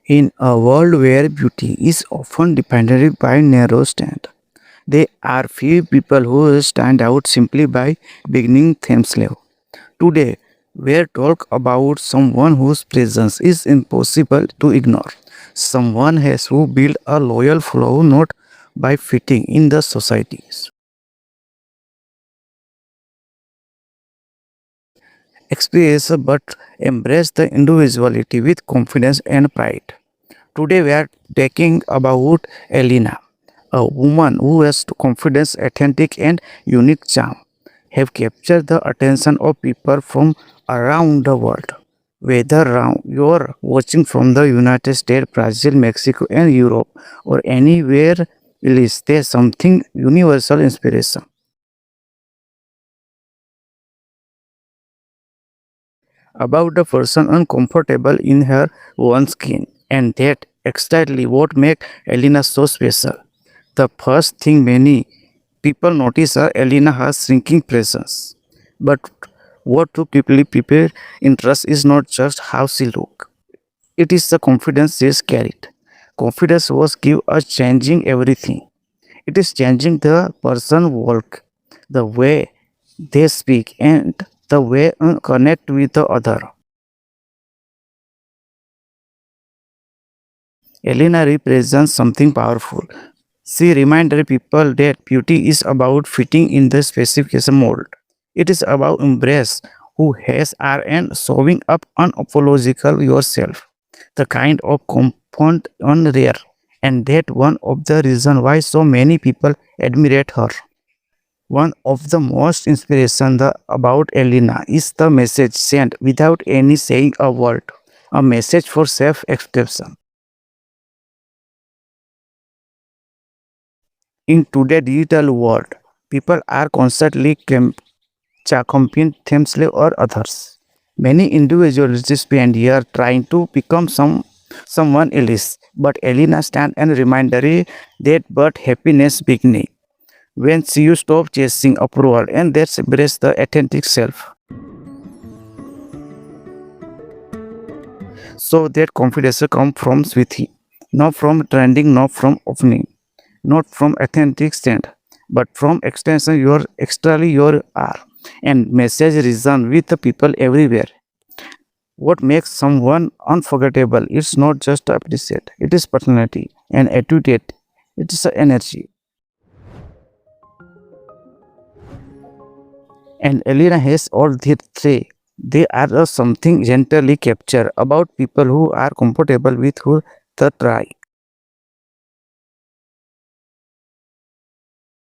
In a world where beauty is often defined by narrow stand, there are few people who stand out simply by beginning themselves. Today, we talk about someone whose presence is impossible to ignore. Someone has who built a loyal flow not by fitting in the society's experience but embrace the individuality with confidence and pride. Today we are talking about Alina, a woman who has confidence, authentic and unique charm, have captured the attention of people from around the world. Whether you're watching from the United States, Brazil, Mexico and Europe or anywhere else, there's something universal inspiration about the person uncomfortable in her own skin. And that exactly what makes Elena so special. The first thing many people notice are Elena has shrinking presence. But what to people interest is not just how she look. It is the confidence she is carried. Confidence was give us changing everything. It is changing the person walk, the way they speak and the way connect with the other. Elena represents something powerful. She reminded people that beauty is about fitting in the specification mold. It is about embrace who has are and showing up unapological yourself. The kind of compound rare. And that one of the reason why so many people admire her. One of the most inspiration about Elena is the message sent without any saying a word. A message for self-expression. In today's digital world, people are constantly comparing themselves or others. Many individuals spend years trying to become someone else, but Elena stands and reminder that but happiness beginning when you stop chasing approval and that's embrace the authentic self. So that confidence comes from within, not from trending, not from opening, not from authentic stand, but from extension your externally your are and message reason with the people everywhere. What makes someone unforgettable is not just appreciate, it is personality and attitude, it is energy. And Elena has all the three. They are something gently captured about people who are comfortable with who the try.